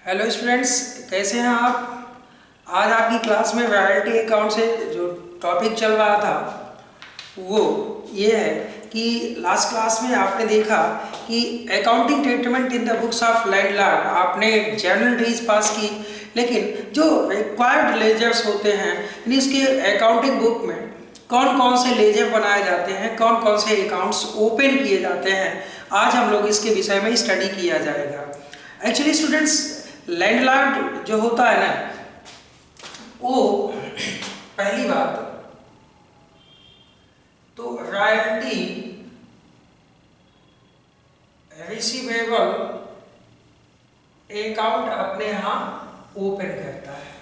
Hello students, कैसे हैं आप। आज आपकी क्लास में रॉयल्टी अकाउंट से जो टॉपिक चल रहा था वो ये है कि लास्ट क्लास में आपने देखा कि accounting treatment in the books of landlord आपने जनरल एंट्रीज पास की, लेकिन जो रिक्वायर्ड लेजर्स होते हैं यानी इसके अकाउंटिंग बुक में कौन कौन से लेजर बनाए जाते हैं, कौन कौन से अकाउंट्स ओपन किए जाते हैं, आज हम लोग इसके विषय में स्टडी किया जाएगा। एक्चुअली स्टूडेंट्स, लैंडलॉर्ड जो होता है ना, वो पहली बात तो रॉयल्टी रिसीवेबल अकाउंट अपने यहाँ ओपन करता है।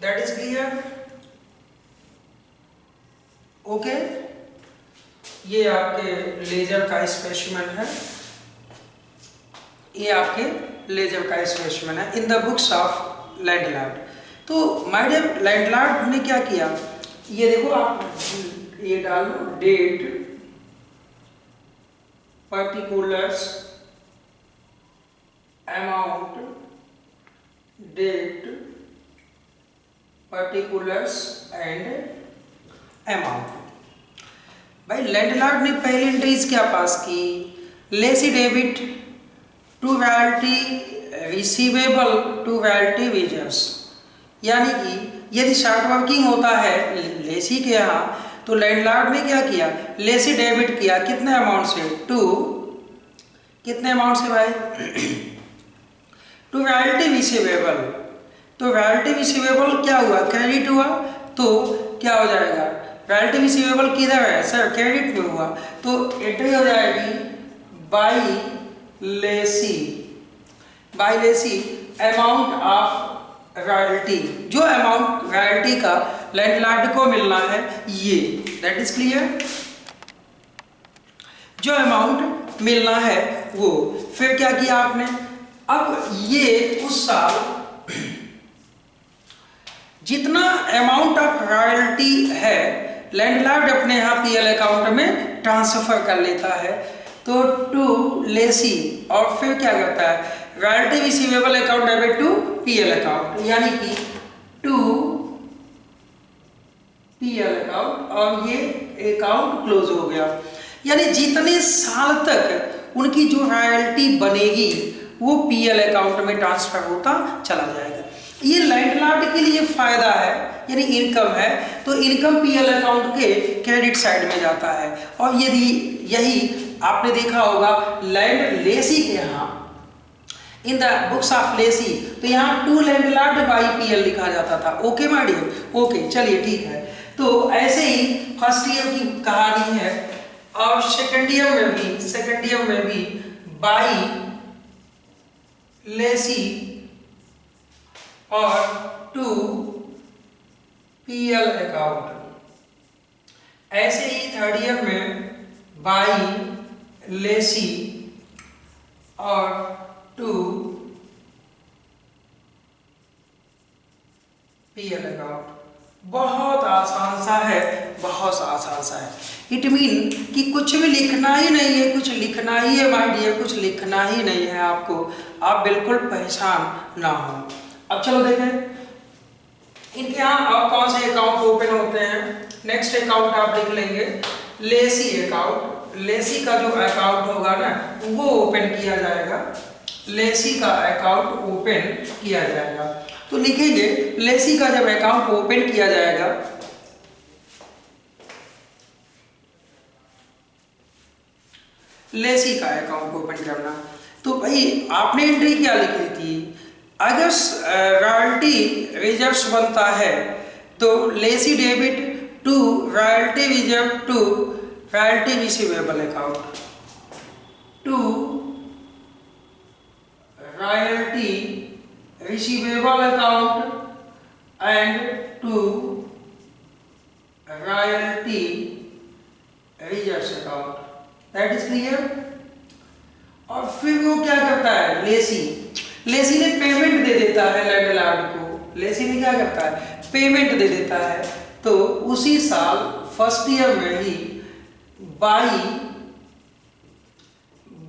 That is clear? ओके, ये आपके लेजर का स्पेसिमेन है, ये आपके लेजर का स्पेसिमेन है in the books of landlord. तो माय डियर, लैंडलॉर्ड ने क्या किया, ये देखो आप ये डाल लो, date, particulars, amount, date, particulars and amount. भाई लैंडलॉर्ड ने पहली एंट्रीज क्या पास की, lessee debit to royalty receivable to royalty wagers, यानी कि यदि शॉर्ट वर्किंग होता है लेसी के यहाँ तो लैंडलॉर्ड ने क्या किया, लेसी डेबिट किया, कितने अमाउंट से, कितने अमाउंट से भाई टू रॉयल्टी रिसीवेबल। तो रॉयल्टी रिसीवेबल क्या हुआ, क्रेडिट हुआ, तो क्या हो जाएगा, रॉयल्टी रिसीवेबल किधर है सर, क्रेडिट में हुआ, तो एंट्री हो जाएगी by lessee amount of royalty, जो अमाउंट रॉयल्टी का लैंडलॉर्ड को मिलना है ये, दैट इज क्लियर, जो अमाउंट मिलना है वो। फिर क्या किया आपने, अब ये उस साल जितना अमाउंट ऑफ रॉयल्टी है लैंडलॉर्ड अपने यहाँ पीएल अकाउंट में ट्रांसफर कर लेता है, तो टू लेसी, और फिर क्या करता है, royalty receivable account debit to PL account, यानी कि टू पीएल अकाउंट, और ये अकाउंट क्लोज हो गया। यानी जितने साल तक उनकी जो रॉयल्टी बनेगी वो पीएल अकाउंट में ट्रांसफर होता चला जाएगा। ये लैंडलॉर्ड के लिए फायदा है, यानी इनकम है, तो इनकम पीएल अकाउंट के क्रेडिट साइड में जाता है। और यदि यही आपने देखा होगा लैंड लेसी के यहाँ इन द बुक्स ऑफ लेसी, तो यहाँ टू लैंडलॉर्ड बाई पीएल लिखा जाता था। ओके माय डियर, ओके चलिए ठीक है। तो ऐसे ही फर्स्ट ईयर की कहानी है, और सेकेंड ईयर में भी बाई लेसी और टू पीएल अकाउंट। ऐसे ही थर्ड ईयर में बाई लेसी और टू पीएल अकाउंट। बहुत आसान सा है, बहुत आसान सा है। इट मीन कि कुछ भी लिखना ही नहीं है, कुछ लिखना ही है माय डियर, कुछ लिखना ही नहीं है आपको, आप बिल्कुल परेशान ना हो। अब चलो देखें इनके यहाँ और कौन से अकाउंट ओपन होते हैं। नेक्स्ट अकाउंट आप देख लेंगे लेसी अकाउंट। लेसी का जो अकाउंट होगा ना वो ओपन किया जाएगा, लेसी का अकाउंट ओपन किया जाएगा। तो लिखेंगे लेसी का जब अकाउंट ओपन किया जाएगा, लेसी का अकाउंट ओपन करना, तो भाई आपने एंट्री क्या लिखी थी, अगर रॉयल्टी रिजर्व्स बनता है तो lessee debit to royalty reserve to royalty receivable account, to royalty receivable account and to royalty reserves account, that is clear. और फिर वो क्या करता है, लेसी ने पेमेंट दे देता है लैंडलॉर्ड को। लेसी ने क्या करता है, पेमेंट दे देता है। तो उसी साल फर्स्ट ईयर में ही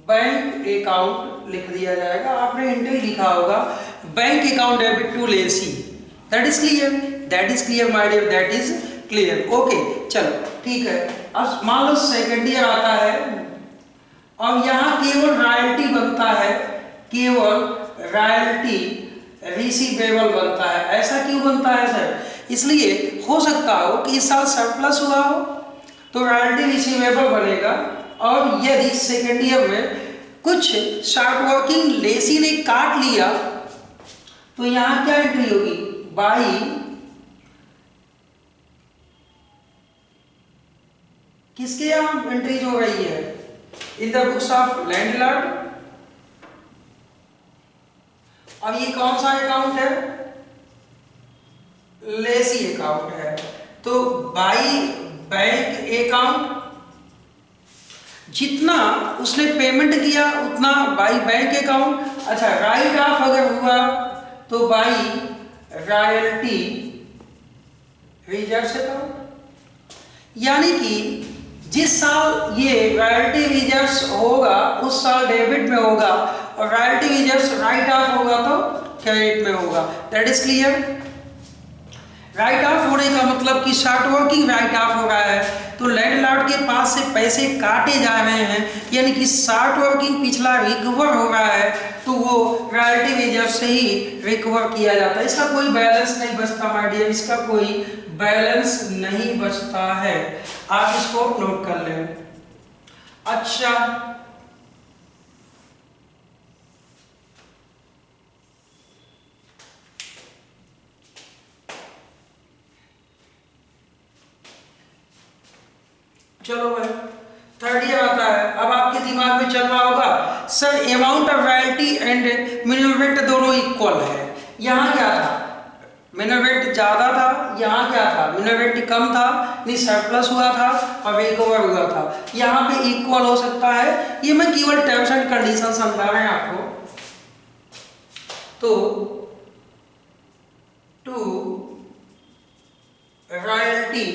बैंक अकाउंट लिख दिया जाएगा। आपने एंट्री लिखा होगा bank account debit to lessee. That is clear, that is clear my dear, that is clear. Okay चलो ठीक है। अब मान लो सेकेंड ईयर आता है और यहाँ केवल रॉयल्टी बनता है, केवल रॉयल्टी रिसीवेबल बनता है। ऐसा क्यों बनता है सर? इसलिए हो सकता हो कि इस साल सरप्लस हुआ हो तो रॉयल्टी रिसीवेबल बनेगा, और यदि सेकेंड ईयर में कुछ शॉर्ट वर्किंग लेसी ने काट लिया तो यहाँ क्या एंट्री होगी? बाई किसके यहाँ एंट्रीज हो रही है? In the books of landlord. अब ये कौन सा अकाउंट है? लेसी अकाउंट है। तो बाई बैंक अकाउंट, जितना उसने पेमेंट किया उतना बाई बैंक अकाउंट। अच्छा, राइट ऑफ अगर हुआ तो बाई रॉयल्टी रिजर्व अकाउंट। यानी कि जिस साल ये रॉयल्टी रिजर्व्स होगा उस साल डेबिट में होगा, और रॉयल्टी रिजर्व्स राइट ऑफ होगा तो क्रेडिट में होगा। That is clear. Right of होने का मतलब कि शॉर्ट वर्किंग राइट ऑफ हो रहा है तो लैंडलॉर्ड के पास से पैसे काटे जा रहे हैं, यानी कि शॉर्ट वर्किंग पिछला रिकवर हो रहा है तो वो रॉयल्टी रिजर्व से ही रिकवर किया जाता है। इसका कोई बैलेंस नहीं बचता माय डियर, इसका कोई बैलेंस नहीं बचता है। आप इसको नोट कर लें। अच्छा, चलो भाई थर्ड ईयर आता है। अब आपके दिमाग में चल रहा होगा sir amount of royalty and minimum rate दोनों इक्वल है। यहाँ क्या था? मिनिमम रेट ज्यादा था, यहाँ क्या था? मिनिमम रेट कम था, नहीं सरप्लस हुआ था और रिकवर हुआ था। यहाँ पे इक्वल हो सकता है। ये मैं केवल टर्म्स एंड कंडीशन समझा रहे हैं आपको। तो टू रॉयल्टी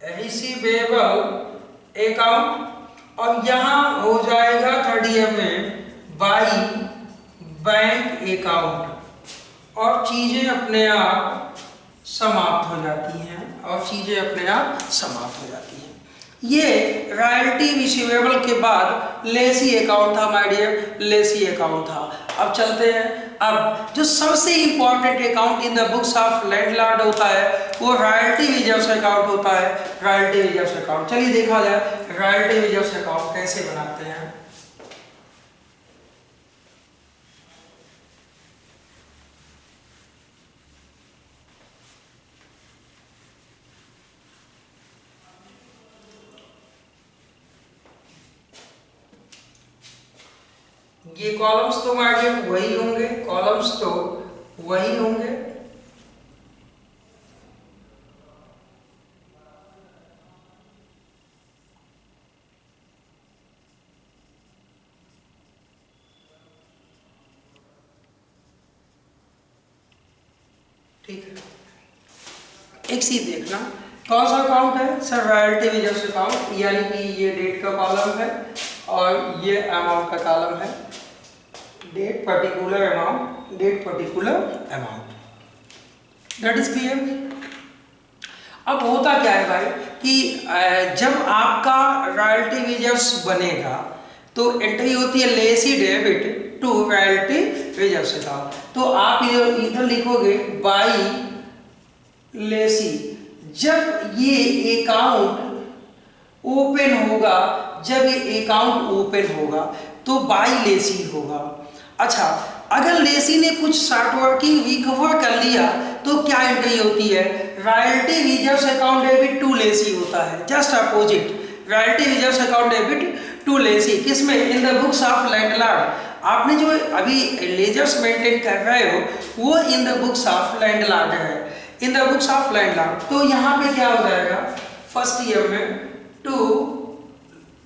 रिसीवेबल अकाउंट, और यहाँ हो जाएगा थर्ड ईयर में बाई बैंक अकाउंट, और चीजें अपने आप समाप्त हो जाती हैं, और चीजें अपने आप समाप्त हो जाती हैं। ये रॉयल्टी रिसीवेबल के बाद लेसी अकाउंट था माय डियर, लेसी अकाउंट था। अब चलते हैं। अब जो सबसे important account in the books of landlord होता है वो रॉयल्टी रिजर्व्स अकाउंट होता है। रॉयल्टी रिजर्व्स अकाउंट, चलिए देखा जाए रॉयल्टी रिजर्व्स अकाउंट कैसे बनाते हैं। ये कॉलम्स तो मार्जिन वही होंगे, कॉलम्स तो वही होंगे। ठीक है, एक चीज देखना कौन सा अकाउंट है सर? रॉयल्टी रिजर्व्स अकाउंट, यानी कि ये डेट का कॉलम है और ये अमाउंट का कॉलम है। Date particular amount, date particular amount. That is clear. अब होता क्या है भाई कि जब आपका रॉयल्टी रिजर्व्स बनेगा तो एंट्री होती है lessee debit to royalty reserves account. तो आप इधर लिखोगे बाई लेसी। जब ये अकाउंट ओपन होगा, जब ये अकाउंट ओपन होगा तो बाई लेसी होगा। अच्छा, अगर लेसी ने कुछ शॉर्ट वर्किंग रिकवर कर लिया तो क्या एंट्री होती है? Royalty reserves account debit to lessee होता है। Just opposite, royalty reserves account debit to lessee. किसमें? In the books of landlord. आपने जो अभी लेजर्स मेंटेन कर रहे हो वो in the books of landlord है, in the books of landlord. तो यहाँ पे क्या हो जाएगा फर्स्ट ईयर में? टू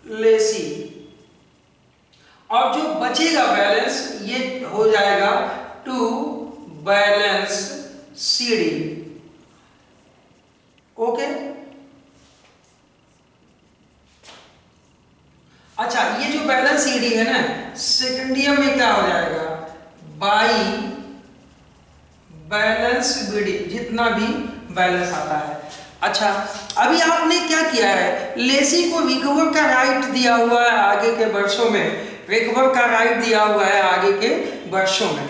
लेसी, और जो बचेगा बैलेंस ये हो जाएगा टू बैलेंस सीडी। ओके, अच्छा ये जो बैलेंस सीडी है ना, सेकेंड ईयर में क्या हो जाएगा, बाई बैलेंस बीडी, जितना भी बैलेंस आता है। अच्छा, अभी आपने क्या किया है, लेसी को रिकवर का राइट दिया हुआ है आगे के वर्षों में, रिकवर का राइट दिया हुआ है आगे के वर्षों में।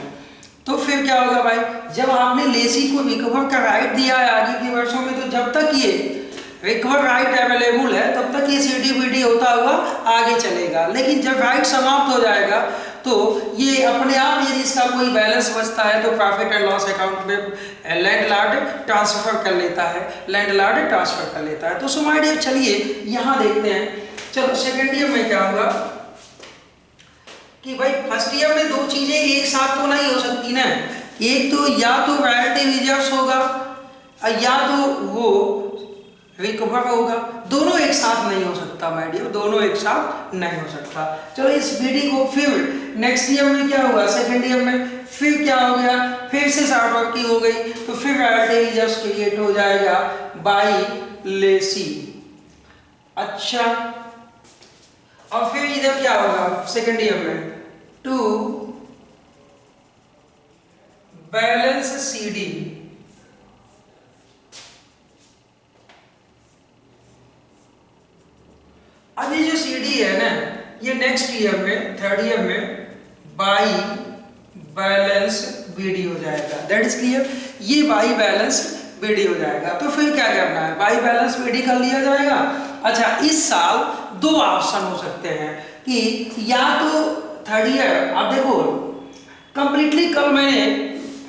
तो फिर क्या होगा भाई, जब आपने लेसी को रिकवर का राइट दिया है आगे के वर्षों में, तो जब तक ये रिकवर राइट अवेलेबल है तब तक ये सीडीबीडी होता हुआ आगे चलेगा। लेकिन जब राइट समाप्त हो जाएगा तो ये अपने आप, यदि इसका कोई बैलेंस बचता है तो प्रॉफिट एंड लॉस अकाउंट में लैंडलॉर्ड ट्रांसफर कर लेता है, लैंडलॉर्ड ट्रांसफर कर लेता है। तो सो माय डियर, चलिए यहाँ देखते हैं। चलो, सेकेंड ईयर में क्या होगा कि भाई फर्स्ट ईयर में दो चीजें एक साथ तो नहीं हो सकती ना, एक तो या तो रॉयल्टी रिजर्व्स होगा या तो वो रिकवर होगा, दोनों एक साथ नहीं हो सकता माय डियर, दोनों एक साथ नहीं हो सकता। चलो, इस बीडी को फिर नेक्स्ट ईयर में क्या हुआ, सेकेंड ईयर में फिर क्या हो गया, फिर से शॉर्ट वर्किंग हो गई, तो फिर रॉयल्टी रिजर्व्स क्रिएट हो जाएगा बाई लेसी। अच्छा, और फिर इधर क्या होगा सेकेंड ईयर में, टू बैलेंस सीडी। अब ये जो सीडी है ना, ये नेक्स्ट ईयर में थर्ड ईयर में बाई बैलेंस बीडी हो जाएगा। दैट इज क्लियर, ये बाई बैलेंस बीडी हो जाएगा। तो फिर क्या करना है, बाई बैलेंस बीडी कर लिया जाएगा। अच्छा, इस साल दो ऑप्शन हो सकते हैं कि या तो थर्ड ईयर, आप देखो कंप्लीटली, कल मैंने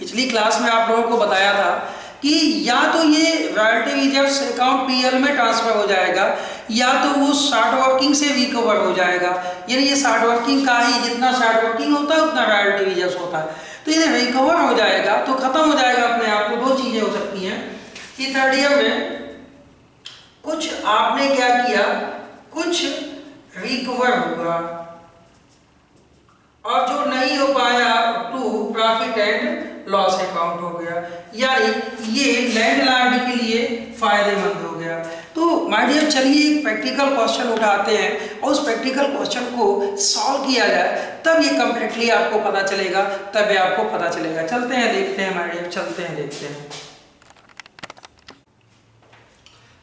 पिछली क्लास में आप लोगों को बताया था कि या तो ये रॉयल्टी रिजर्व्स अकाउंट पीएल में ट्रांसफर हो जाएगा या तो वो शॉर्ट वर्किंग से रिकवर हो जाएगा। यानी ये शॉर्ट वर्किंग का ही, जितना शॉर्ट वर्किंग होता है उतना रॉयल्टी रिजर्व्स होता है। तो ये रिकवर हो जाएगा तो खत्म हो जाएगा अपने आप। तो दो चीजें हो सकती हैं कि थर्ड ईयर में कुछ आपने क्या किया, कुछ रिकवर हुआ और जो नहीं हो पाया to profit and loss account हो गया, यानी ये लैंडलॉर्ड के लिए फायदेमंद हो गया। तो माय डियर, चलिए एक प्रैक्टिकल क्वेश्चन उठाते हैं और उस प्रैक्टिकल क्वेश्चन को सॉल्व किया जाए, तब ये कंप्लीटली आपको पता चलेगा, तब ये आपको पता चलेगा। चलते हैं, देखते हैं माय डियर, चलते हैं, देखते हैं।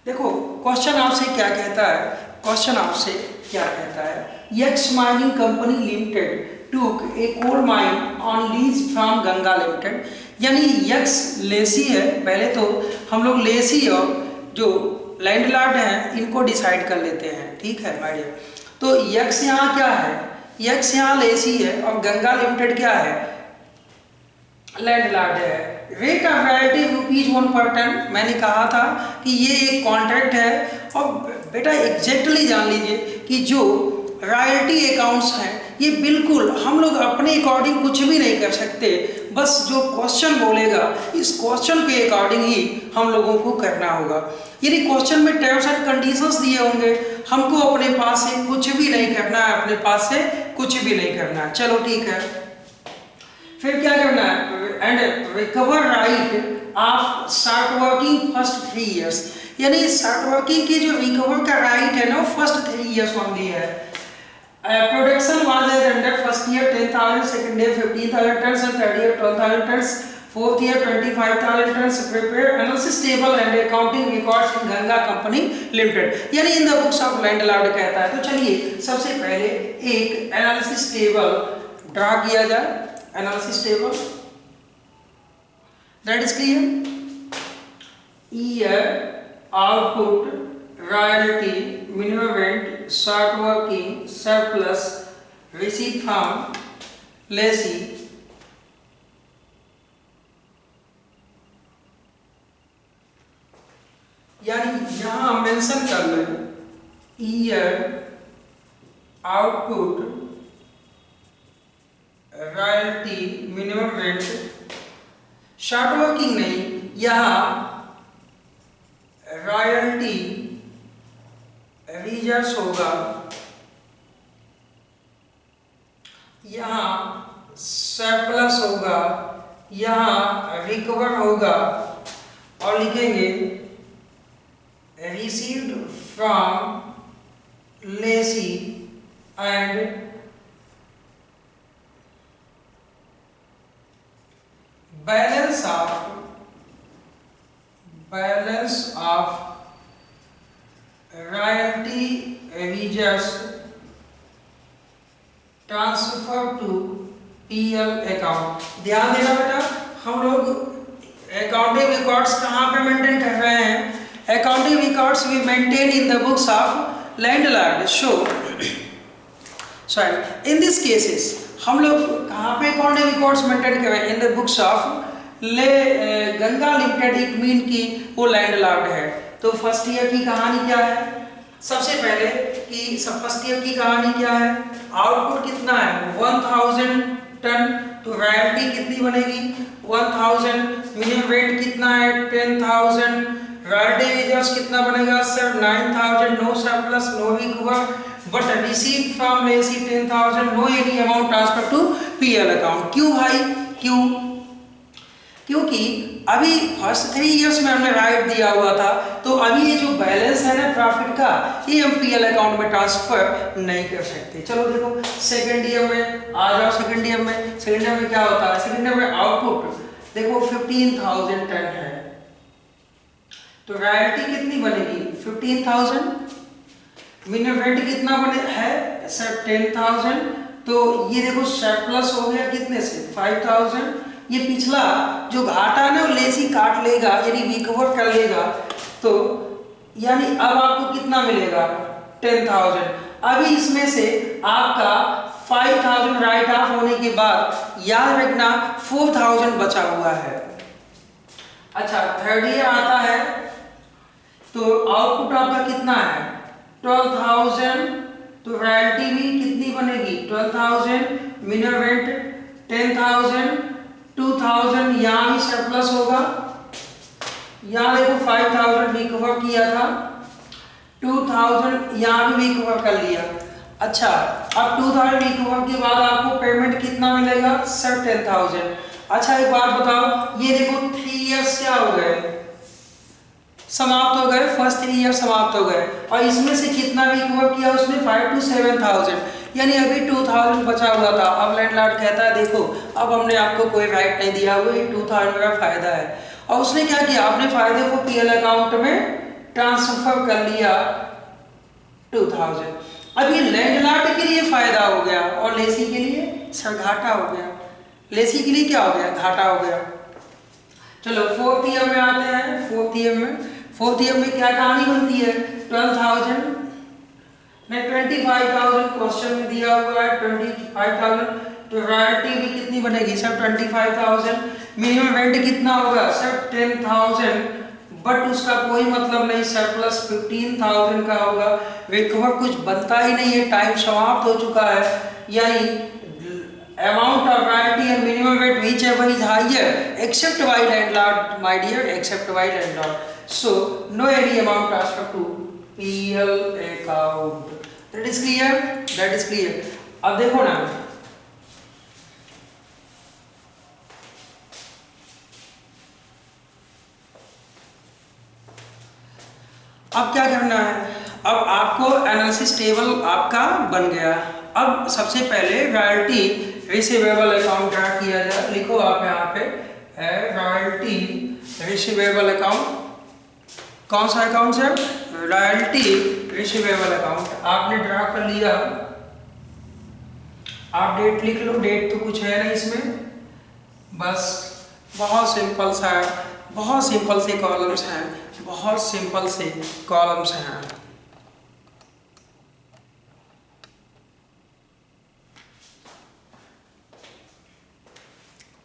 देखो क्वेश्चन आपसे क्या कहता है, क्वेश्चन आपसे क्या कहता है, x mining company limited took a coal mine on lease from Ganga limited. यानी यक्स लेसी है, पहले तो हम लोग लेसी और जो लैंडलॉर्ड हैं इनको डिसाइड कर लेते हैं, ठीक है माय डियर। तो यक्स यहाँ क्या है, यक्स यहाँ लेसी है और गंगा लिमिटेड क्या है, लैंडलॉर्ड है। रेट ऑफ रॉयल्टी ₹1/टन। मैंने कहा था कि ये एक कॉन्ट्रैक्ट है और बेटा एग्जैक्टली जान लीजिए कि जो रॉयल्टी अकाउंट्स हैं ये बिल्कुल हम लोग अपने अकॉर्डिंग कुछ भी नहीं कर सकते, बस जो क्वेश्चन बोलेगा इस क्वेश्चन के अकॉर्डिंग ही हम लोगों को करना होगा। यदि क्वेश्चन में टर्म्स एंड कंडीशंस दिए होंगे, हमको अपने पास से कुछ भी नहीं करना है, अपने पास से कुछ भी नहीं करना है। चलो ठीक है, फिर क्या करना है, and recover right of short working first 3 years. यानी शॉर्ट वर्किंग की जो रिकवर का राइट है ना, फर्स्ट 3 इयर्स ओनली है। Production was as under first year 10,000, second year 15,000 tons, and third year 12,000 tons, fourth year 25,000 tons. Prepare analysis table and accounting records in Ganga Company Limited. यानी in the books of landlord कहता है। तो चलिए सबसे पहले एक analysis table draw किया जाए, analysis table, that is clear. Year, output, royalty, minimum rent, short working, surplus, receipt from lessee, यानी यहां मेंशन कर लें year, output, royalty, minimum rent, short working नहीं, यहां रॉयल्टी रिजर्व्स होगा, यहाँ सरप्लस होगा, यहाँ रिकवर होगा और लिखेंगे received from lessee and balance of royalty wages transfer to PL account. ध्यान देना बेटा, हम लोग अकाउंटिंग रिकॉर्ड्स कहाँ पे मेंटेन कर रहे हैं? Accounting records we maintain in the books of landlord. In this cases हम लोग कहाँ पे अकाउंटिंग रिकॉर्ड्स मेंटेन कर रहे हैं? इन the books of Ganga limited. It mean कि वो लैंडलॉर्ड है। तो फर्स्ट ईयर की कहानी क्या है? सबसे पहले कि फर्स्ट ईयर की कहानी क्या है? आउटपुट कितना है? 1000 टन। तो रॉयल्टी कितनी बनेगी? 1000। मिनिमम रेट कितना है? 10000। रॉयल्टी वेजेस कितना बनेगा sir? 9000। No surplus, no recover, but receive from lessee 10000। No any amount transfer to PL account. क्यों भाई? क्यों? क्योंकि अभी फर्स्ट 3 इयर्स में हमने राइट दिया हुआ था, तो अभी ये जो बैलेंस है ना प्रॉफिट का, ये हम पीएल अकाउंट में ट्रांसफर नहीं कर सकते। चलो देखो सेकंड ईयर में आ जाओ। सेकंड ईयर में क्या होता है? सेकंड ईयर में आउटपुट देखो 15000 टन है, तो रॉयल्टी कितनी बनेगी? 15000। मिनिमम रेट कितना बने है सर? 10000। तो ये देखो सरप्लस हो गया कितने से? 5000। ये पिछला जो घाटा है ना वो लेसी काट लेगा, यानी रिकवर कर लेगा। तो यानी अब आपको कितना मिलेगा? 10000। अभी इसमें से आपका 5000 राइट ऑफ होने के बाद याद रखना 4000 बचा हुआ है। अच्छा, थर्ड ईयर आता है तो आउटपुट आपका कितना है? 12000। तो रॉयल्टी भी कितनी बनेगी? 12000। Minimum rate 10000। 2000 यहाँ भी सरप्लस होगा। यहाँ देखो 5000 रिकवर किया था, 2000 यहाँ भी रिकवर कर लिया। अच्छा, अब 2000 रिकवर के बाद आपको पेमेंट कितना मिलेगा सर? 10000। अच्छा एक बात बताओ, ये देखो 3 इयर्स क्या हो गए? समाप्त हो गए। फर्स्ट 3 ईयर समाप्त हो गए, और इसमें से कितना रिकवर किया उसने? 5 to 7000। यानी अभी 2000 बचा हुआ था। अब लैंडलॉर्ड कहता है देखो अब हमने आपको कोई राइट नहीं दिया हुआ, ये 2000 का फायदा है। और उसने क्या किया? अपने फायदे को पीएल अकाउंट में ट्रांसफर कर लिया 2000। अब ये लैंडलॉर्ड के लिए फायदा हो गया और लेसी के लिए सर घाटा हो गया। लेसी के लिए क्या हो गया? घाटा हो गया। चलो फोर्थ ईयर में आते हैं। फोर्थ ईयर में क्या कहानी बनती है? 12000 ने 25000 क्वेश्चन में दिया हुआ है 25000। तो रॉयल्टी भी कितनी बनेगी सर? 25000। मिनिमम रेंट कितना होगा सर? 10000। बट उसका कोई मतलब नहीं, सरप्लस 15000 का होगा। रिकवर कुछ बनता ही नहीं है, टाइम समाप्त हो चुका है। यानी amount of royalty and minimum rate whichever is higher except by landlord, my dear, except by landlord. So no any amount transfer to PL account. That is clear? That is clear. अब देखो ना, अब क्या करना है? अब आपको analysis table आपका बन गया। अब सबसे पहले रॉयल्टी रिसीवेबल अकाउंट ड्रा किया जाए। लिखो आप यहाँ पे रॉयल्टी रिसीवेबल अकाउंट। कौन सा account sir? Royalty receivable account. आपने ड्रा कर लिया। आप डेट लिख लो, डेट तो कुछ है नहीं इसमें, बस बहुत सिंपल सा, बहुत सिंपल से कॉलम्स हैं, बहुत सिंपल से कॉलम्स हैं।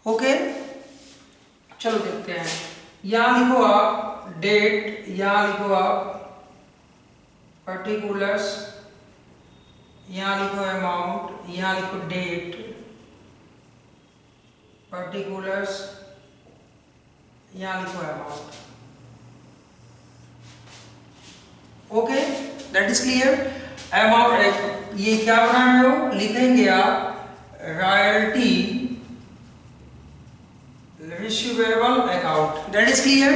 ओके, चलो देखते हैं। यहाँ लिखो आप डेट, यहाँ लिखो आप पर्टिकुलर्स, यहाँ लिखो अमाउंट, यहाँ लिखो डेट, पर्टिकुलर्स, यहाँ लिखो amount. Okay, that is clear. Amount ये क्या बना रहे हो? लिखेंगे आप royalty receivable account. That is clear.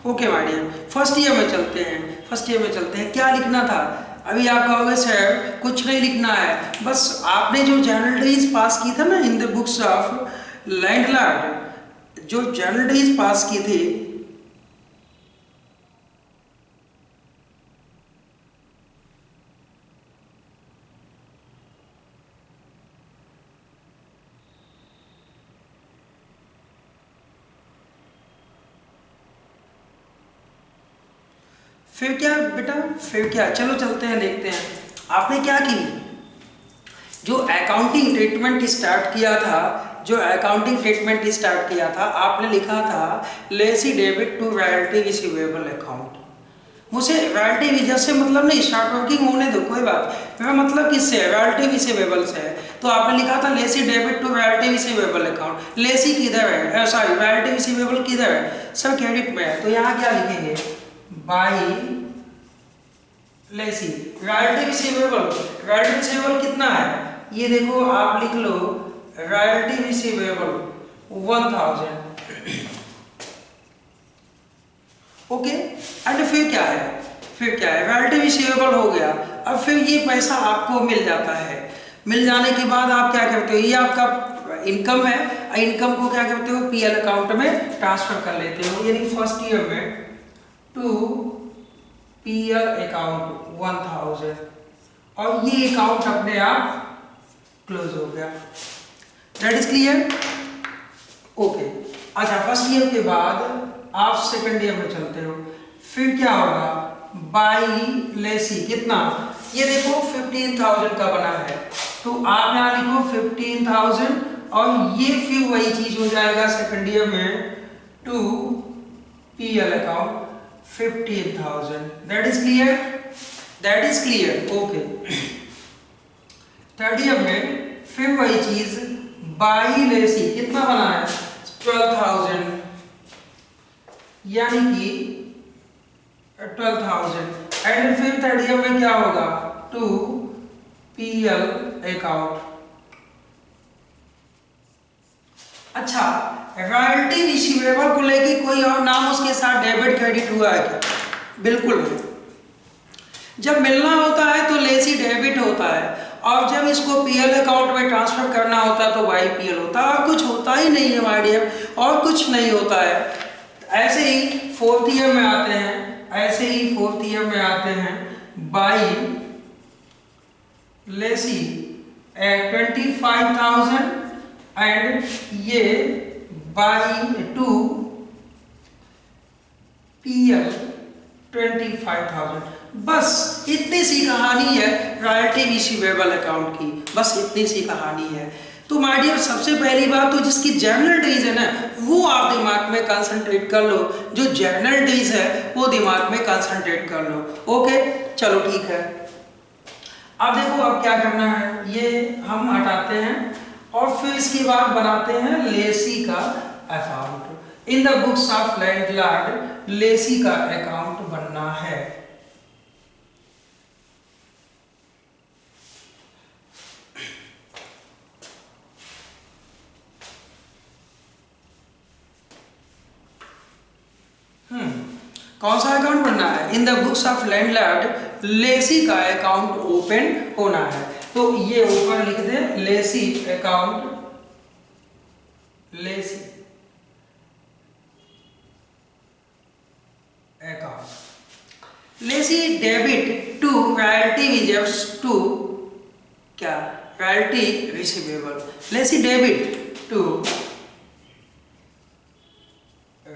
Okay my dear, first year में चलते हैं। क्या लिखना था? अभी आप कहोगे सर कुछ नहीं लिखना है, बस आपने जो जर्नल डेज पास की था ना इन द बुक्स ऑफ लैंडलॉर्ड, जो जर्नल डेज पास की थी, फिर क्या बेटा, फिर क्या, चलो चलते हैं देखते हैं। आपने क्या की, जो अकाउंटिंग ट्रीटमेंट स्टार्ट किया था, जो अकाउंटिंग ट्रीटमेंट स्टार्ट किया था, आपने लिखा था lessee debit to royalty receivable account. मुझे रॉयल्टी विजय से मतलब नहीं, स्टार्ट वर्किंग होने दो, कोई बात, मेरा मतलब किससे है, रॉयल्टी रिसीवेबल से है। तो आपने लिखा था lessee debit to royalty receivable account. Lessee किधर है, सॉरी रॉयल्टी रिसीवेबल किधर है, सर क्रेडिट में है, तो यहाँ क्या लिखेंगे, by lessee royalty receivable. Royalty receivable कितना है, ये देखो आप लिख लो रॉयल्टी रिसीवेबल 1000, ओके। एंड फिर क्या है, फिर क्या है, रॉयल्टी रिसीवेबल हो गया। अब फिर ये पैसा आपको मिल जाता है, मिल जाने के बाद आप क्या करते हो, ये आपका इनकम है, इनकम को क्या करते हो, पीएल अकाउंट में ट्रांसफर कर लेते हो, यानी फर्स्ट ईयर में टू पीएल अकाउंट 1000, और ये अकाउंट अपने आप क्लोज हो गया। That is clear, okay. अच्छा, फर्स्ट ईयर के बाद आप सेकंड ईयर में चलते हो, फिर क्या होगा, बाई लेसी कितना, ये देखो 15,000 का बना है, तो आप यहाँ लिखो 15,000, और ये फिर वही चीज हो जाएगा सेकंड ईयर में to PL account 15,000। That is clear, that is clear, okay. Third year में फिर वही चीज बाई लेसी कितना बना है 12,000, यानी कि 12,000, एंड फिर थर्ड ईयर में क्या होगा, टू पीएल अकाउंट। अच्छा, रॉयल्टी रिसीवेबल को लेके कोई और नाम उसके साथ डेबिट क्रेडिट हुआ है क्या, बिल्कुल नहीं। जब मिलना होता है तो लेसी डेबिट होता है, और जब इसको पीएल अकाउंट में ट्रांसफर करना होता है तो वाई पीएल होता है, और कुछ होता ही नहीं है माय डियर, और कुछ नहीं होता है। ऐसे ही फोर्थ ईयर में आते हैं, ऐसे ही फोर्थ ईयर में आते हैं बाई लेसी 25,000, एंड ये बाई टू पीएल 25,000। बस इतनी सी कहानी है रॉयल्टी रिसीवेबल अकाउंट की, बस इतनी सी कहानी है। तो माय डियर, सबसे पहली बात तो जिसकी जर्नल डेज है ना, वो आप दिमाग में कंसंट्रेट कर लो, जो जर्नल डेज है वो दिमाग में कंसंट्रेट कर लो, ओके। चलो ठीक है, अब देखो अब क्या करना है, ये हम हटाते हैं और फिर इसके बाद बनाते हैं लेसी का account. In the books of landlord lessee का अकाउंट बनना है। कौन सा अकाउंट बनना है, in the books of landlord lessee का अकाउंट ओपन होना है। तो ये ऊपर लिख दे lessee account, lessee account, lessee debit to royalty reserves to क्या, royalty receivable, lessee debit to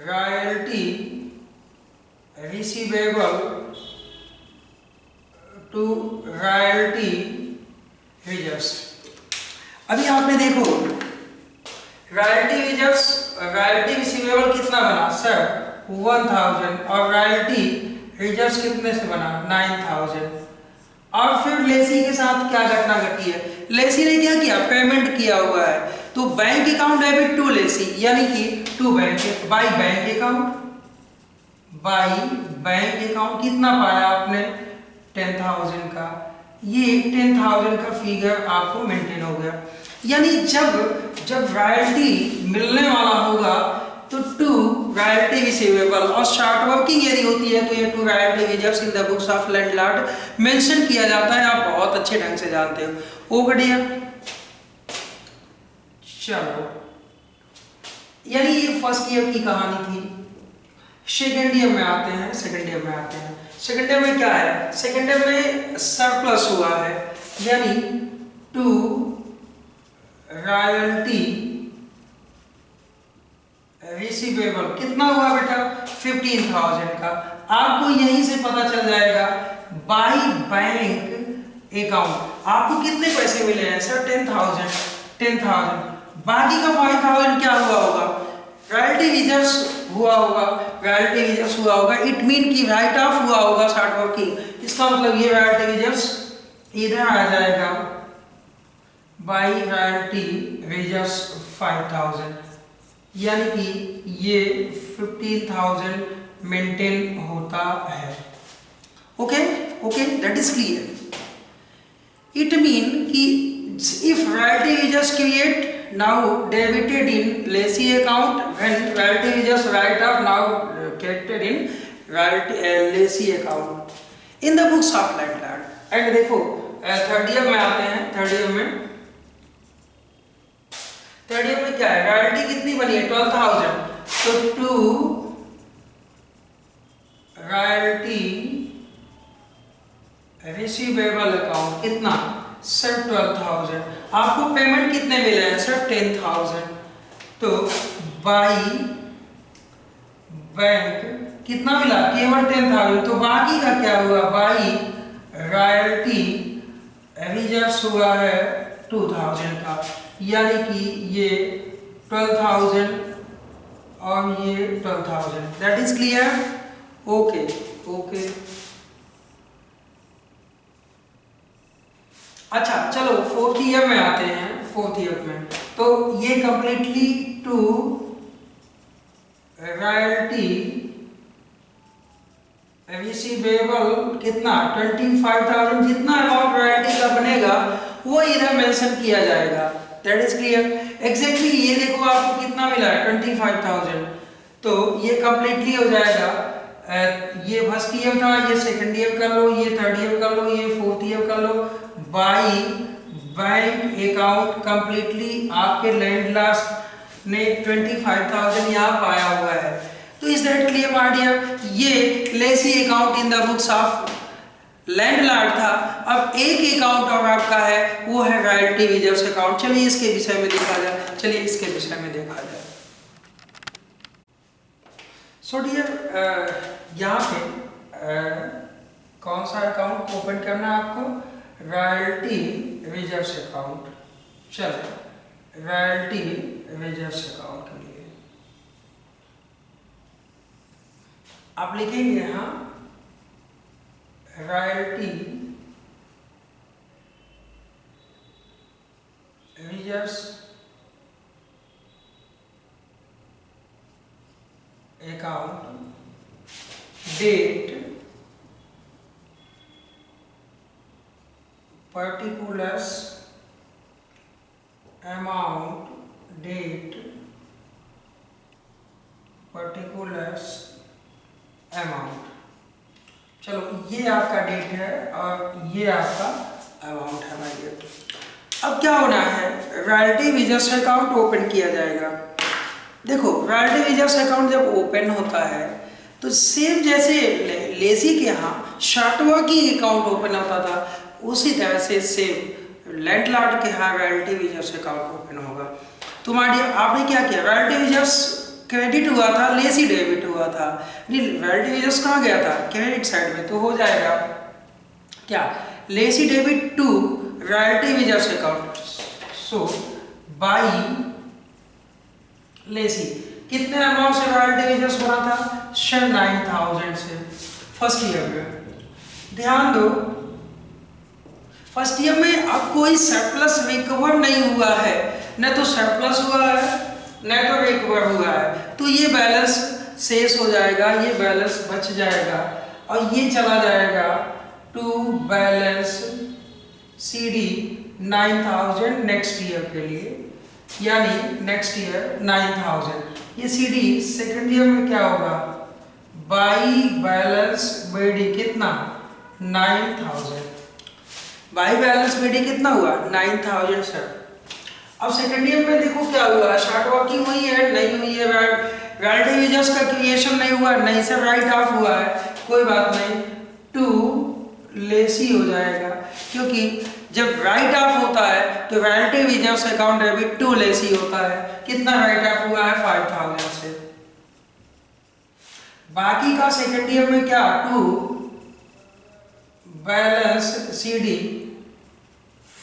royalty receivable to royalty reserves. अभी आपने देखो रॉयल्टी रिजर्व्स, रॉयल्टी रिसीवेबल कितना बना सर 1000, और रॉयल्टी रिजर्व्स कितने से बना 9000। और फिर लेसी के साथ क्या घटना घटी है, लेसी ने क्या किया, पेमेंट किया हुआ है, तो bank account debit to lessee, यानी कि to bank, by bank account, by bank account कितना पाया आपने 10,000 का, ये 10,000 का फिगर आपको मेंटेन हो गया। यानी जब रॉयल्टी मिलने वाला होगा तो टू रॉयल्टी रिसीवेबल, और शॉर्ट वर्किंग यदि होती है तो ये to royalty reserves in the books of landlord mention किया जाता है। आप बहुत अच्छे ढंग से जानते हो। ओके डियर, चलो यानी ये फर्स्ट ईयर की कहानी थी। सेकेंड ईयर में आते हैं। सेकेंड ईयर में क्या है? सेकेंड ईयर में सरप्लस हुआ है, यानी टू रॉयल्टी रिसीवेबल कितना हुआ बेटा? 15,000 का। आपको यहीं से पता चल जाएगा बाय बैंक अकाउंट आपको कितने पैसे मिले हैं सर? 10,000। बाकी का 5,000 क्या हुआ होगा? रॉयल्टी रिजर्व्स हुआ होगा। इट मीन की राइट ऑफ हुआ होगा शॉर्ट वर्किंग। इसका मतलब ये रॉयल्टी रिजर्व्स इधर आ जाएगा बाय रॉयल्टी रिजर्व्स 5,000, यानी कि ये 15,000 मेंटेन होता है। Okay, that is clear. It mean कि if royalty reserves create now debited in lessee account, when royalty reserves write off now credited in lessee account in the books of landlord। And देखो third year में आते हैं। Third year में क्या है? Royalty कितनी बनी है? 12,000। तो टू रॉयल्टी रिसीवेबल अकाउंट कितना सर? 12,000। आपको पेमेंट कितने मिले हैं सर? 10,000। तो बाई बैंक कितना मिला? केवल 10,000। तो बाकी का क्या हुआ? बाई रॉयल्टी रिजर्व्स हुआ है 2,000 का, यानी कि ये 12,000 और ये 12,000। That is clear? ओके। अच्छा चलो फोर्थ ईयर में आते हैं। फोर्थ ईयर में तो ये कंप्लीटली टू रॉयल्टी रिसीवेबल कितना? 25,000। जितना अमाउंट रॉयल्टी का बनेगा वो इधर मेंशन किया जाएगा। That is clear? एग्जैक्टली ये देखो आपको कितना मिला है? 25,000। तो ये कंप्लीटली हो जाएगा। ये फर्स्ट ईयर था, ये सेकंड ईयर कर लो, ये थर्ड ईयर कर लो, ये फोर्थ ईयर कर लो। बाई बैंक अकाउंट कंप्लीटली आपके लैंडलॉर्ड ने 25,000 यहाँ पाया हुआ है। तो is that clear my dear? ये lessee account in the books of landlord था। अब एक अकाउंट और आपका है, वो है रॉयल्टी रिजर्व्स अकाउंट। चलिए इसके विषय में देखा जाए। सो डियर यहाँ पे कौन सा अकाउंट ओपन करना है आपको? Royalty reserves account. चलो रॉयल्टी रिजर्व्स अकाउंट के लिए आप लिखेंगे यहाँ royalty reserves account, date, particulars, amount, date, particulars, amount। चलो ये आपका डेट है और ये आपका अमाउंट है भाई। अब क्या होना है? रॉयल्टी रिजर्व्स अकाउंट ओपन किया जाएगा। देखो रॉयल्टी रिजर्व्स अकाउंट जब ओपन होता है तो सेम जैसे लेसी के यहाँ शॉर्ट वर्किंग अकाउंट ओपन होता था, उसी तरह से सेम लैंडलॉर्ड के यहाँ रॉयल्टी रिजर्व्स अकाउंट ओपन होगा। तो मानिए आपने क्या किया? रॉयल्टी रिजर्व्स क्रेडिट हुआ था, लेसी डेबिट हुआ था। रॉयल्टी रिजर्व्स कहाँ गया था? क्रेडिट साइड में। तो हो जाएगा क्या? Lessee debit to royalty reserves account. So by lessee कितने अमाउंट से रॉयल्टी रिजर्व्स बना था? 9,000 से फर्स्ट ईयर में। ध्यान दो फर्स्ट ईयर में अब कोई सरप्लस रिकवर नहीं हुआ है, न तो सरप्लस हुआ है न तो रिकवर हुआ है। तो ये बैलेंस शेष हो जाएगा, ये बैलेंस बच जाएगा और ये चला जाएगा to balance CD 9,000 next year के लिए, यानी नेक्स्ट ईयर 9,000। ये CD सेकंड ईयर में क्या होगा, बाई बैलेंस BD कितना 9000, बाई बैलेंस BD कितना हुआ 9000 सर। अब सेकंड ईयर में देखो क्या हुआ, शॉर्ट वर्किंग हुई है नहीं हुई है, राइट यूजर्स का क्रिएशन नहीं हुआ, नहीं सर राइट ऑफ हुआ है, कोई बात नहीं, टू लेसी हो जाएगा, क्योंकि जब राइट ऑफ होता है तो relative users account debit to lessee होता है। कितना राइट ऑफ हुआ है 5000 से। बाकी का सेकंड ईयर में क्या, टू बैलेंस CD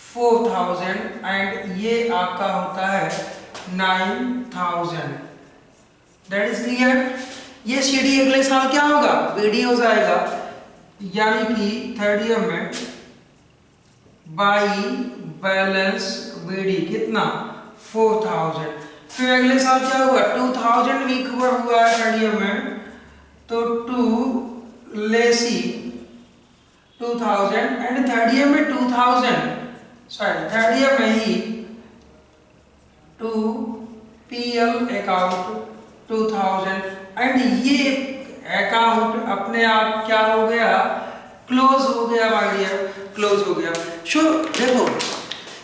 4000 एंड ये आपका होता है 9000। That is clear. ये CD अगले साल क्या होगा, BD हो जाएगा, यानी कि थर्ड ईयर में बाई बैलेंस BD कितना 4000। फिर अगले साल क्या हुआ, 2000 रिकवर हुआ है थर्ड ईयर में, तो to lessee 2000 and third year में 2000 थर्ड ईयर में ही टू PL अकाउंट 2000 एंड ये अकाउंट अपने आप क्या हो गया, क्लोज हो गया माय डियर, क्लोज हो गया। सो देखो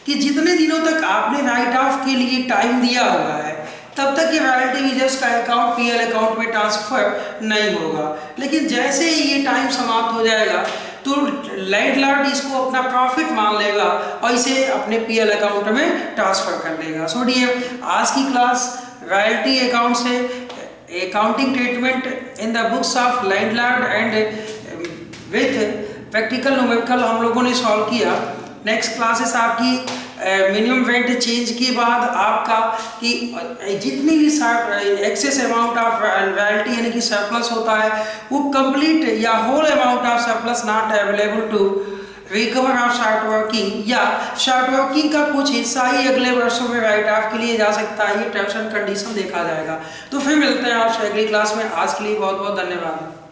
कि जितने दिनों तक आपने राइट ऑफ के लिए टाइम दिया हुआ है तब तक ये रॉयल्टी यूजर्स का अकाउंट PL अकाउंट में ट्रांसफर नहीं होगा, लेकिन जैसे ही ये टाइम समाप्त हो जाएगा तो लैंडलॉर्ड इसको अपना प्रॉफिट मान लेगा और इसे अपने PL अकाउंट में ट्रांसफर कर देगा। सो डियर, आज की क्लास रॉयल्टी अकाउंट से accounting treatment in the books of landlord and with practical numerical हम लोगों ने सॉल्व किया। नेक्स्ट क्लासेस आपकी मिनिमम रेंट चेंज के बाद आपका कि जितनी भी एक्सेस अमाउंट ऑफ रॉयल्टी यानी कि सरप्लस होता है वो कंप्लीट या whole amount of surplus not available to recover of short working, या शॉर्ट वर्किंग का कुछ हिस्सा ही अगले वर्षों में राइट ऑफ के लिए जा सकता है, ये टर्म्स एंड कंडीशन देखा जाएगा। तो फिर मिलते हैं आपसे अगली क्लास में। आज के लिए बहुत बहुत धन्यवाद।